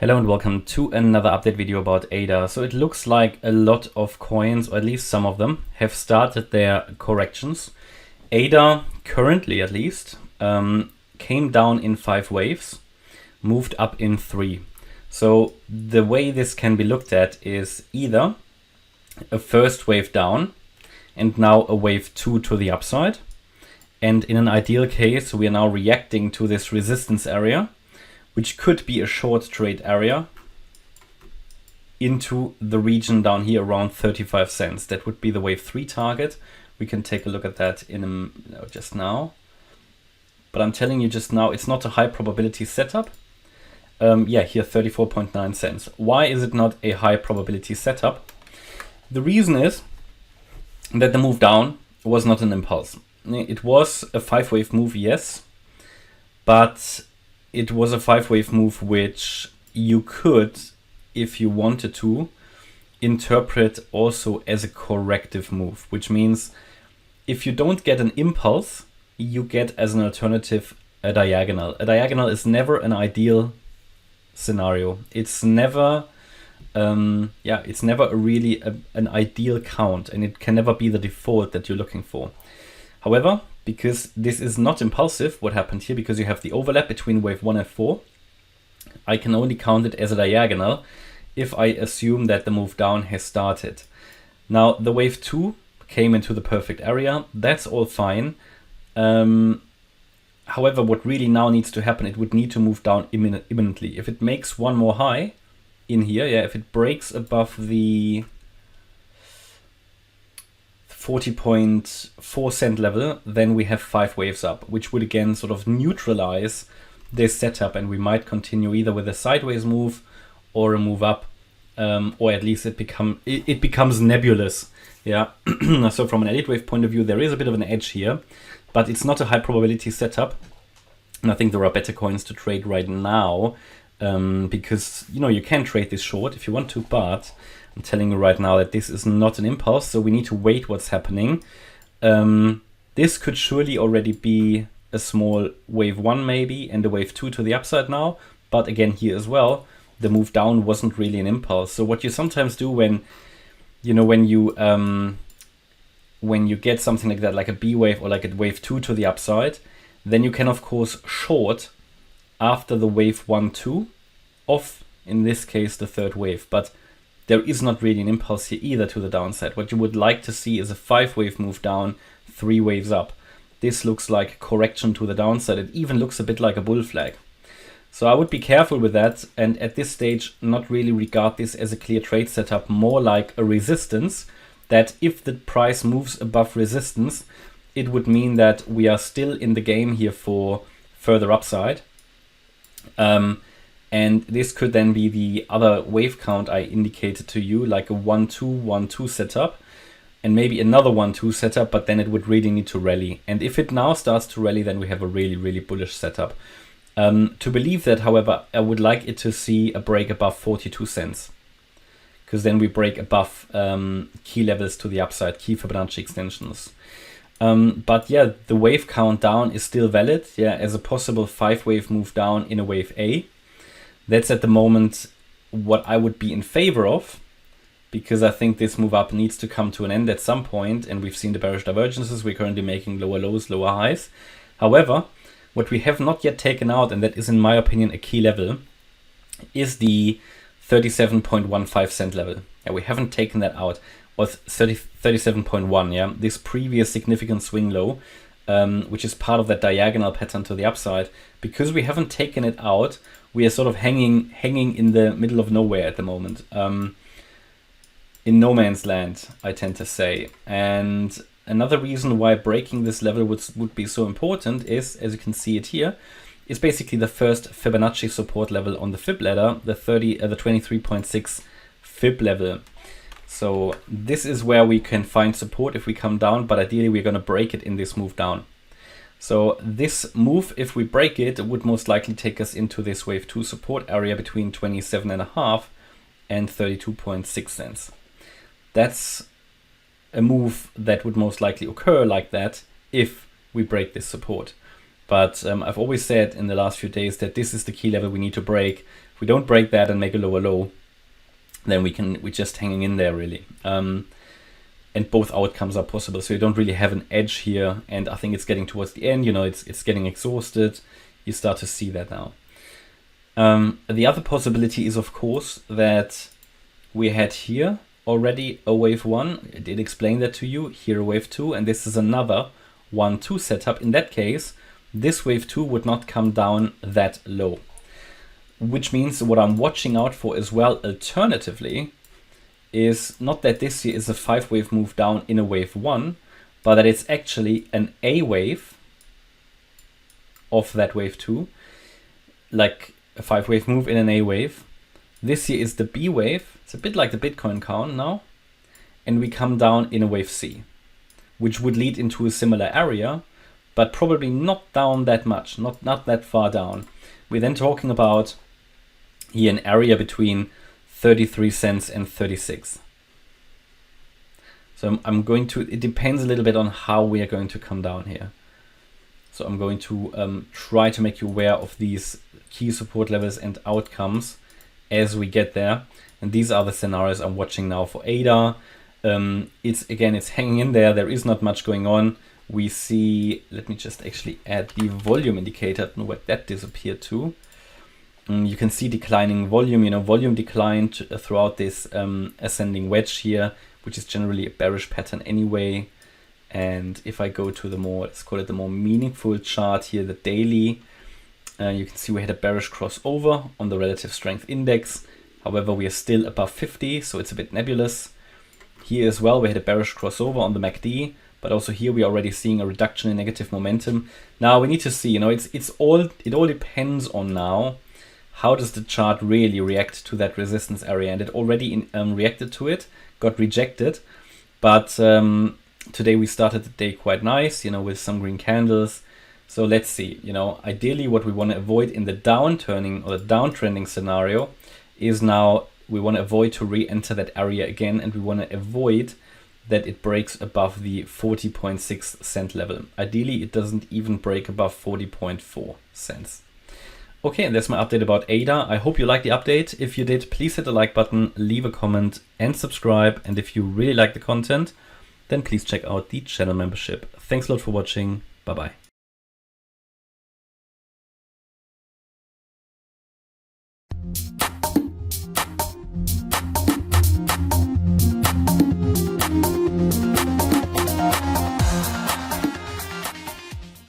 Hello and welcome to another update video about ADA. So it looks like a lot of coins, or at least some of them, have started their corrections. ADA, currently at least, came down in 5 waves, moved up in 3. So the way this can be looked at is either a first wave down and now a wave 2 to the upside. And in an ideal case, we are now reacting to this resistance area, which could be a short trade area, into the region down here around 35 cents. That would be the wave 3 target. We can take a look at that in just now. But I'm telling you just now, it's not a high probability setup. Yeah, here 34.9 cents. Why is it not a high probability setup? The reason is that the move down was not an impulse. It was a 5-wave move, yes, but it was a 5-wave move which you could, if you wanted to, interpret also as a corrective move, which means if you don't get an impulse, you get as an alternative a diagonal. A diagonal is never an ideal scenario. It's never it's never an ideal count, and it can never be the default that you're looking for. However, because this is not impulsive, what happened here, because you have the overlap between wave 1 and 4, I can only count it as a diagonal if I assume that the move down has started. Now, the wave 2 came into the perfect area. That's all fine. However, what really now needs to happen, it would need to move down imminently. If it makes one more high in here, if it breaks above the 40.4 cent level, then we have 5 waves up, which would again sort of neutralize this setup, and we might continue either with a sideways move or a move up, or at least it becomes nebulous. So from an Elliott wave point of view, there is a bit of an edge here, but it's not a high probability setup, and I think there are better coins to trade right now, because you can trade this short if you want to, but I'm telling you right now that this is not an impulse, so we need to wait what's happening. This could surely already be a small wave 1 maybe, and a wave 2 to the upside now, but again here as well, the move down wasn't really an impulse. So what you sometimes do when you get something like that, like a B wave or like a wave 2 to the upside, then you can of course short after the wave 1, 2 of, in this case, the third wave, but there is not really an impulse here either to the downside. What you would like to see is a 5-wave move down, 3 waves up. This looks like correction to the downside. It even looks a bit like a bull flag. So I would be careful with that, and at this stage not really regard this as a clear trade setup, more like a resistance, that if the price moves above resistance, it would mean that we are still in the game here for further upside. And this could then be the other wave count I indicated to you, like a 1-2, 1-2 setup, and maybe another 1-2 setup, but then it would really need to rally. And if it now starts to rally, then we have a really, really bullish setup. To believe that, however, I would like it to see a break above 42 cents, because then we break above key levels to the upside, key Fibonacci extensions. But yeah, the wave count down is still valid, as a possible 5-wave move down in a wave A. That's at the moment what I would be in favor of, because I think this move up needs to come to an end at some point, and we've seen the bearish divergences. We're currently making lower lows, lower highs. However, what we have not yet taken out, and that is in my opinion a key level, is the 37.15 cent level. We haven't taken that out, or 37.1, this previous significant swing low, which is part of that diagonal pattern to the upside. Because we haven't taken it out, we are sort of hanging in the middle of nowhere at the moment, in no man's land, I tend to say. And another reason why breaking this level would be so important is, as you can see it here, is basically the first Fibonacci support level on the Fib ladder, the 23.6 Fib level. So this is where we can find support if we come down, but ideally we're going to break it in this move down. So this move, if we break it, would most likely take us into this wave 2 support area between 27.5 and 32.6 cents. That's a move that would most likely occur like that if we break this support. But I've always said in the last few days that this is the key level we need to break. If we don't break that and make a lower low, then we're just hanging in there really. And both outcomes are possible. So you don't really have an edge here. And I think it's getting towards the end, it's getting exhausted. You start to see that now. The other possibility is, of course, that we had here already a wave 1. I did explain that to you. Here a wave 2, and this is another 1-2 setup. In that case, this wave 2 would not come down that low, which means what I'm watching out for as well, alternatively, is not that this here is a 5-wave move down in a wave 1, but that it's actually an A wave of that wave 2, like a 5-wave move in an A wave. This here is the B wave. It's a bit like the Bitcoin count now. And we come down in a wave C, which would lead into a similar area, but probably not down that much, not that far down. We're then talking about here an area between 33 cents and 36. So I'm going to, it depends a little bit on how we are going to come down here. So I'm going to try to make you aware of these key support levels and outcomes as we get there. And these are the scenarios I'm watching now for ADA. It's hanging in there. There is not much going on. We see, let me just actually add the volume indicator. I don't know where that disappeared to. You can see declining volume, volume declined throughout this ascending wedge here, which is generally a bearish pattern anyway. And if I go to the more, let's call it the more meaningful chart here, the daily, you can see we had a bearish crossover on the relative strength index. However, we are still above 50, so it's a bit nebulous. Here as well, we had a bearish crossover on the MACD, but also here we are already seeing a reduction in negative momentum. Now we need to see, it all depends on now how does the chart really react to that resistance area, and it already reacted to it, got rejected, but today we started the day quite nice, with some green candles. So let's see, ideally what we want to avoid in the downturning or the downtrending scenario is now we want to avoid to re-enter that area again, and we want to avoid that it breaks above the 40.6 cent level. Ideally, it doesn't even break above 40.4 cents. Okay, and that's my update about ADA. I hope you liked the update. If you did, please hit the like button, leave a comment and subscribe. And if you really like the content, then please check out the channel membership. Thanks a lot for watching. Bye-bye.